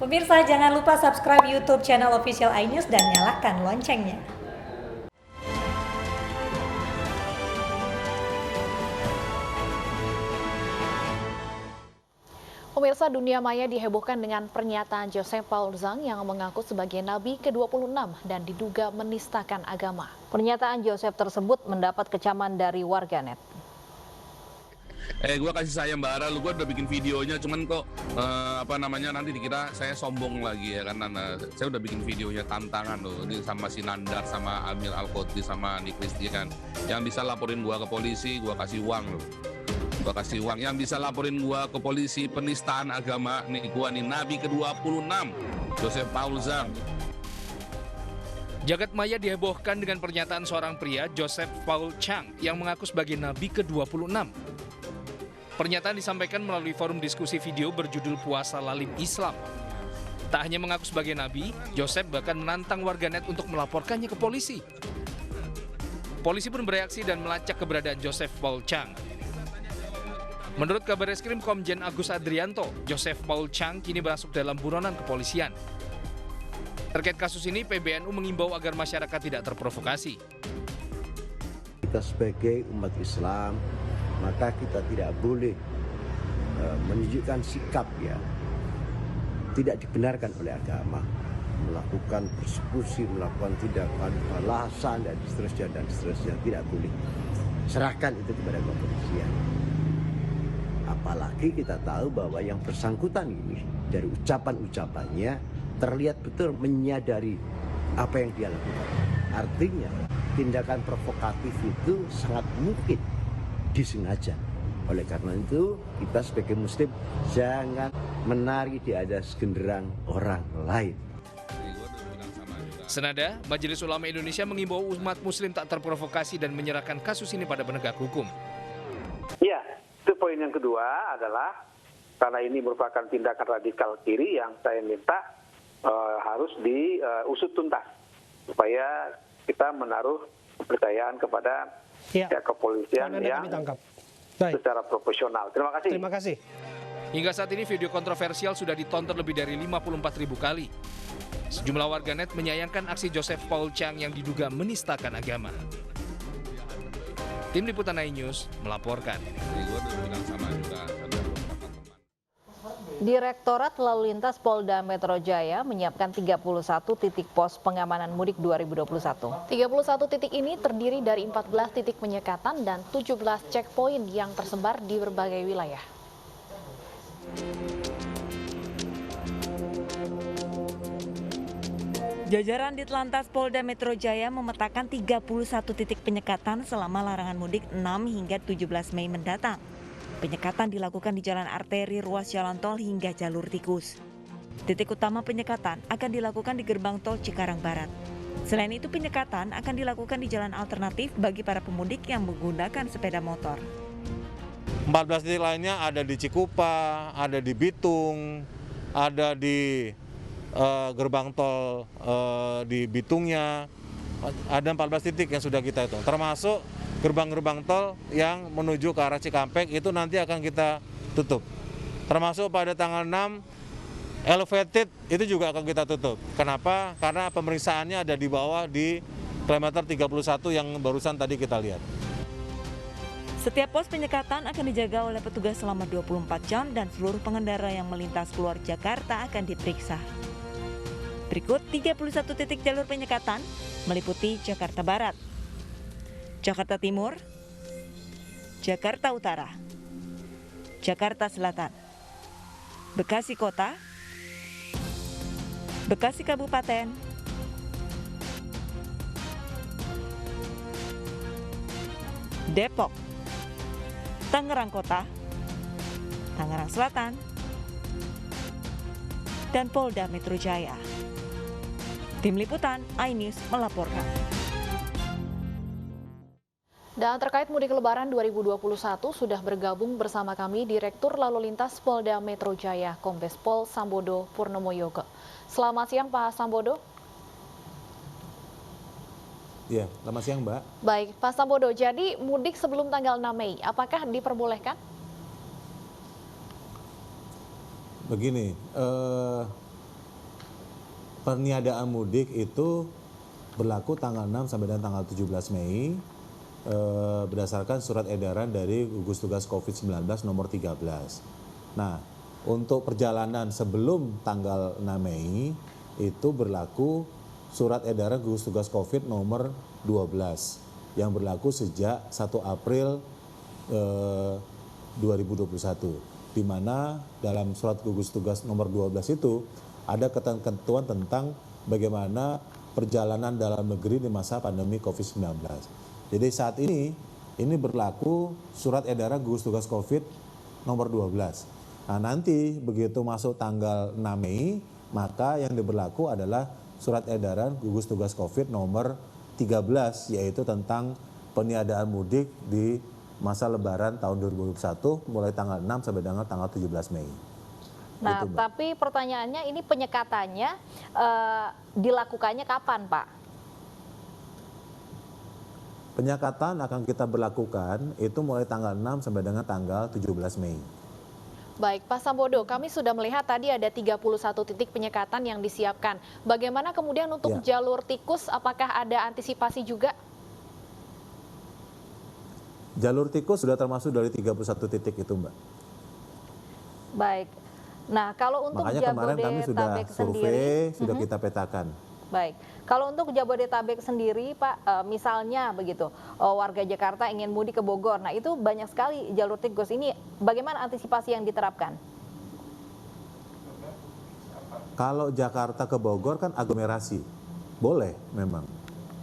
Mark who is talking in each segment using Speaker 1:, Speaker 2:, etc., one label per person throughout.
Speaker 1: Pemirsa, jangan lupa subscribe YouTube channel Official iNews dan nyalakan loncengnya.
Speaker 2: Pemirsa, dunia maya dihebohkan dengan pernyataan Joseph Paul Zhang yang mengaku sebagai nabi ke-26 dan diduga menistakan agama. Pernyataan Joseph tersebut mendapat kecaman dari warganet.
Speaker 3: Gue kasih sayang Mbak lu gue udah bikin videonya, cuman kok nanti dikira saya sombong lagi ya kan. Saya udah bikin videonya tantangan loh, ini sama si Nandar, sama Amir Al-Qodri, sama Andi Christian. Yang bisa laporin gue ke polisi, gue kasih uang loh. Gue kasih uang. Yang bisa laporin gue ke polisi penistaan agama, nih gue nih nabi ke-26, Joseph Paul Zhang.
Speaker 4: Jagat maya dihebohkan dengan pernyataan seorang pria, Joseph Paul Chang, yang mengaku sebagai nabi ke-26. Pernyataan disampaikan melalui forum diskusi video berjudul Puasa Lalim Islam. Tak hanya mengaku sebagai nabi, Joseph bahkan menantang warganet untuk melaporkannya ke polisi. Polisi pun bereaksi dan melacak keberadaan Joseph Paul Chang. Menurut kabar Reskrim Komjen Agus Adrianto, Joseph Paul Chang kini masuk dalam buronan kepolisian. Terkait kasus ini, PBNU mengimbau agar masyarakat tidak terprovokasi.
Speaker 5: Kita sebagai umat Islam, maka kita tidak boleh menunjukkan sikap ya tidak dibenarkan oleh agama, melakukan persekusi, melakukan tindakan balasan dan seterusnya tidak boleh. Serahkan itu kepada kepolisian. Apalagi kita tahu bahwa yang bersangkutan ini dari ucapan-ucapannya terlihat betul menyadari apa yang dia lakukan. Artinya tindakan provokatif itu sangat mungkin disengaja. Oleh karena itu, kita sebagai muslim jangan menari di atas genderang orang lain.
Speaker 4: Senada, Majelis Ulama Indonesia mengimbau umat muslim tak terprovokasi dan menyerahkan kasus ini pada penegak hukum.
Speaker 6: Ya, itu poin yang kedua adalah karena ini merupakan tindakan radikal kiri yang saya minta harus diusut tuntas supaya kita menaruh kepercayaan kepada kepolisian yang secara profesional. Terima kasih.
Speaker 7: Terima kasih.
Speaker 4: Hingga saat ini video kontroversial sudah ditonton lebih dari 54.000 kali. Sejumlah warganet menyayangkan aksi Joseph Paul Chang yang diduga menistakan agama. Tim Liputan iNews melaporkan.
Speaker 2: Direktorat Lalu Lintas Polda Metro Jaya menyiapkan 31 titik pos pengamanan mudik 2021. 31 titik ini terdiri dari 14 titik penyekatan dan 17 checkpoint yang tersebar di berbagai wilayah.
Speaker 1: Jajaran Ditlantas Polda Metro Jaya memetakan 31 titik penyekatan selama larangan mudik 6 hingga 17 Mei mendatang. Penyekatan dilakukan di jalan arteri, ruas jalan tol hingga jalur tikus. Titik utama penyekatan akan dilakukan di gerbang tol Cikarang Barat. Selain itu, penyekatan akan dilakukan di jalan alternatif bagi para pemudik yang menggunakan sepeda motor.
Speaker 7: 14 titik lainnya ada di Cikupa, ada di Bitung, ada di gerbang tol di Bitungnya. Ada 14 titik yang sudah kita hitung, termasuk gerbang-gerbang tol yang menuju ke arah Cikampek itu nanti akan kita tutup. Termasuk pada tanggal 6 elevated itu juga akan kita tutup. Kenapa? Karena pemeriksaannya ada di bawah di kilometer 31 yang barusan tadi kita lihat.
Speaker 1: Setiap pos penyekatan akan dijaga oleh petugas selama 24 jam dan seluruh pengendara yang melintas keluar Jakarta akan diperiksa. Berikut 31 titik jalur penyekatan meliputi Jakarta Barat, Jakarta Timur, Jakarta Utara, Jakarta Selatan, Bekasi Kota, Bekasi Kabupaten, Depok, Tangerang Kota, Tangerang Selatan, dan Polda Metro Jaya. Tim Liputan iNews melaporkan.
Speaker 2: Dan terkait mudik lebaran 2021 sudah bergabung bersama kami Direktur Lalu Lintas Polda Metro Jaya, Kombes Pol Sambodo Purnomo Yoga. Selamat siang Pak Sambodo.
Speaker 8: Iya, selamat siang Mbak.
Speaker 2: Baik, Pak Sambodo, jadi mudik sebelum tanggal 6 Mei, apakah diperbolehkan?
Speaker 8: Begini, peniadaan mudik itu berlaku tanggal 6 sampai dengan tanggal 17 Mei berdasarkan surat edaran dari gugus tugas COVID-19 nomor 13. Nah, untuk perjalanan sebelum tanggal 6 Mei itu berlaku surat edaran gugus tugas COVID nomor 12 yang berlaku sejak 1 April 2021, di mana dalam surat gugus tugas nomor 12 itu ada ketentuan tentang bagaimana perjalanan dalam negeri di masa pandemi COVID-19. Jadi saat ini berlaku surat edaran gugus tugas COVID nomor 12. Nah, nanti begitu masuk tanggal 6 Mei, maka yang diberlaku adalah surat edaran gugus tugas COVID nomor 13, yaitu tentang peniadaan mudik di masa lebaran tahun 2021 mulai tanggal 6 sampai dengan tanggal 17 Mei.
Speaker 2: Nah,
Speaker 8: Gitu,
Speaker 2: tapi pertanyaannya ini penyekatannya dilakukannya kapan, Pak?
Speaker 8: Penyekatan akan kita berlakukan itu mulai tanggal 6 sampai dengan tanggal 17 Mei.
Speaker 2: Baik, Pak Sambodo, kami sudah melihat tadi ada 31 titik penyekatan yang disiapkan. Bagaimana kemudian untuk jalur tikus, apakah ada antisipasi juga?
Speaker 8: Jalur tikus sudah termasuk dari 31 titik itu, Mbak.
Speaker 2: Baik. Nah, kalau untuk
Speaker 8: Makanya kemarin kami sudah
Speaker 2: Jabodetabek
Speaker 8: survei,
Speaker 2: sendiri,
Speaker 8: sudah kita petakan.
Speaker 2: baik. Kalau untuk Jabodetabek sendiri, Pak, misalnya begitu, warga Jakarta ingin mudik ke Bogor, nah itu banyak sekali jalur tikus ini. Bagaimana antisipasi yang diterapkan?
Speaker 8: Kalau Jakarta ke Bogor kan aglomerasi, boleh memang.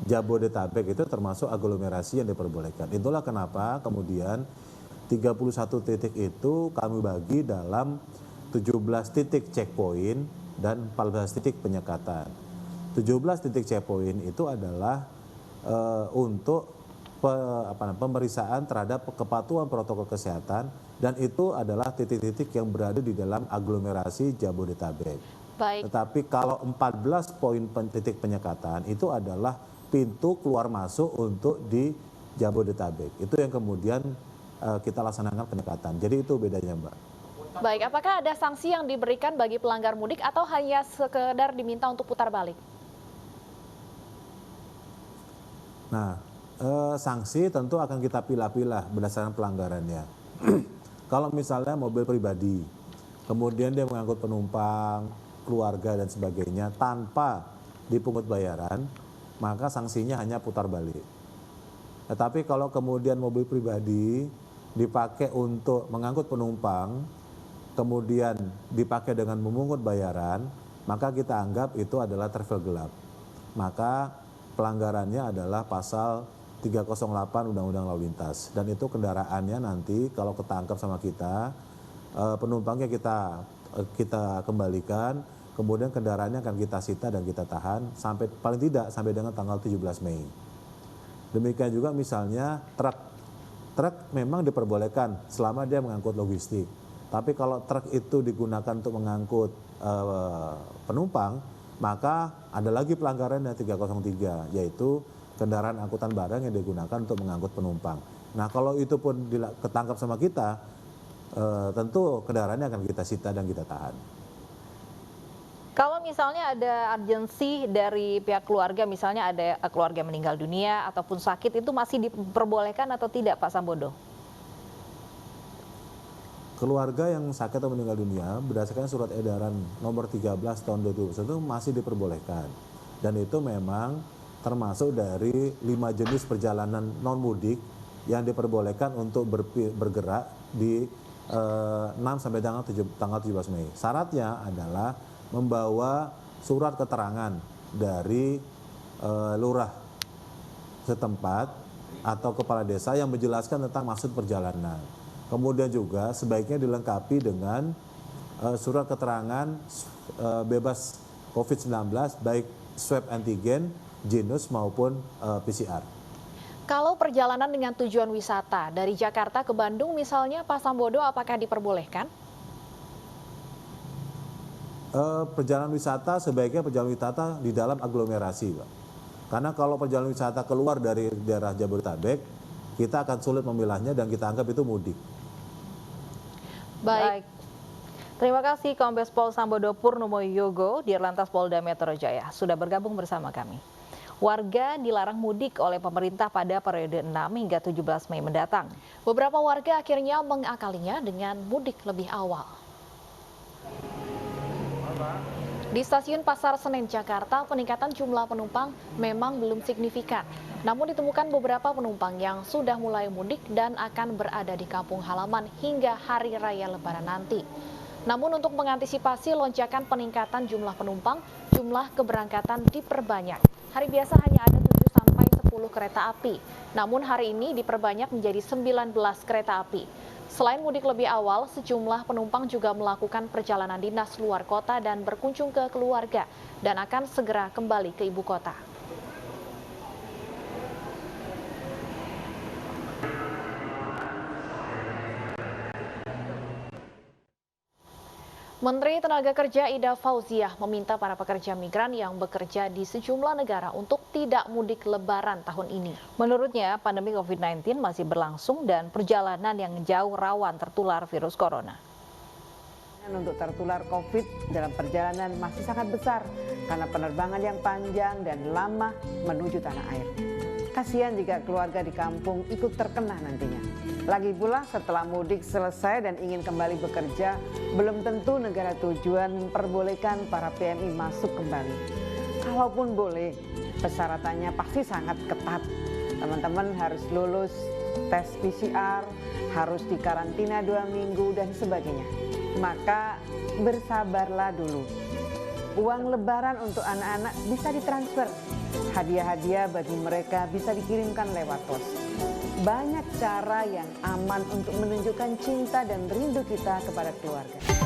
Speaker 8: Jabodetabek itu termasuk aglomerasi yang diperbolehkan. Itulah kenapa kemudian 31 titik itu kami bagi dalam 17 titik checkpoint dan 14 titik penyekatan. 17 titik checkpoint itu adalah untuk pemeriksaan terhadap kepatuhan protokol kesehatan, dan itu adalah titik-titik yang berada di dalam aglomerasi Jabodetabek.
Speaker 2: Baik.
Speaker 8: Tetapi kalau 14 poin titik penyekatan itu adalah pintu keluar masuk untuk di Jabodetabek. Itu yang kemudian kita laksanakan penyekatan. Jadi itu bedanya, Mbak.
Speaker 2: Baik, apakah ada sanksi yang diberikan bagi pelanggar mudik atau hanya sekedar diminta untuk putar balik?
Speaker 8: Nah, sanksi tentu akan kita pilah-pilah berdasarkan pelanggarannya. Kalau misalnya mobil pribadi, kemudian dia mengangkut penumpang, keluarga dan sebagainya tanpa dipungut bayaran, maka sanksinya hanya putar balik. Tetapi kalau kemudian mobil pribadi dipakai untuk mengangkut penumpang, kemudian dipakai dengan memungut bayaran, maka kita anggap itu adalah travel gelap. Maka pelanggarannya adalah pasal 308 Undang-Undang Lalu Lintas, dan itu kendaraannya nanti kalau ketangkap sama kita, penumpangnya kita kembalikan, kemudian kendaraannya akan kita sita dan kita tahan sampai paling tidak sampai dengan tanggal 17 Mei. Demikian juga misalnya truk memang diperbolehkan selama dia mengangkut logistik. Tapi kalau truk itu digunakan untuk mengangkut penumpang, maka ada lagi pelanggaran yang 303, yaitu kendaraan angkutan barang yang digunakan untuk mengangkut penumpang. Nah, kalau itu pun ketangkap sama kita, tentu kendaraannya akan kita sita dan kita tahan.
Speaker 2: Kalau misalnya ada urgensi dari pihak keluarga, misalnya ada keluarga meninggal dunia ataupun sakit, itu masih diperbolehkan atau tidak, Pak Sambodo?
Speaker 8: Keluarga yang sakit atau meninggal dunia berdasarkan surat edaran nomor 13 tahun 2021 masih diperbolehkan. Dan itu memang termasuk dari 5 jenis perjalanan non mudik yang diperbolehkan untuk bergerak di 6 sampai tanggal 17 Mei. Syaratnya adalah membawa surat keterangan dari lurah setempat atau kepala desa yang menjelaskan tentang maksud perjalanan. Kemudian juga sebaiknya dilengkapi dengan surat keterangan bebas COVID-19 baik swab antigen, genus maupun PCR.
Speaker 2: Kalau perjalanan dengan tujuan wisata dari Jakarta ke Bandung misalnya, Pak Sambodo, apakah diperbolehkan?
Speaker 8: Perjalanan wisata sebaiknya perjalanan wisata di dalam aglomerasi, Pak. Karena kalau perjalanan wisata keluar dari daerah Jabodetabek, kita akan sulit memilahnya dan kita anggap itu mudik.
Speaker 2: Baik. Terima kasih Kombes Pol Sambodo Purnomo Yogo, Dirlantas Polda Metro Jaya, sudah bergabung bersama kami. Warga dilarang mudik oleh pemerintah pada periode 6 hingga 17 Mei mendatang. Beberapa warga akhirnya mengakalinya dengan mudik lebih awal. Di stasiun Pasar Senen, Jakarta, peningkatan jumlah penumpang memang belum signifikan. Namun ditemukan beberapa penumpang yang sudah mulai mudik dan akan berada di kampung halaman hingga Hari Raya Lebaran nanti. Namun untuk mengantisipasi lonjakan peningkatan jumlah penumpang, jumlah keberangkatan diperbanyak. Hari biasa hanya ada 7 sampai 10 kereta api. Namun hari ini diperbanyak menjadi 19 kereta api. Selain mudik lebih awal, sejumlah penumpang juga melakukan perjalanan dinas luar kota dan berkunjung ke keluarga dan akan segera kembali ke ibu kota. Menteri Tenaga Kerja Ida Fauziah meminta para pekerja migran yang bekerja di sejumlah negara untuk tidak mudik Lebaran tahun ini. Menurutnya, pandemi COVID-19 masih berlangsung dan perjalanan yang jauh rawan tertular virus corona.
Speaker 9: Untuk tertular COVID dalam perjalanan masih sangat besar karena penerbangan yang panjang dan lama menuju tanah air. Kasihan jika keluarga di kampung ikut terkena nantinya. Lagi pula setelah mudik selesai dan ingin kembali bekerja, belum tentu negara tujuan memperbolehkan para PMI masuk kembali. Kalaupun boleh, persyaratannya pasti sangat ketat. Teman-teman harus lulus tes PCR, harus dikarantina 2 minggu dan sebagainya. Maka bersabarlah dulu. Uang lebaran untuk anak-anak bisa ditransfer. Hadiah-hadiah bagi mereka bisa dikirimkan lewat pos. Banyak cara yang aman untuk menunjukkan cinta dan rindu kita kepada keluarga.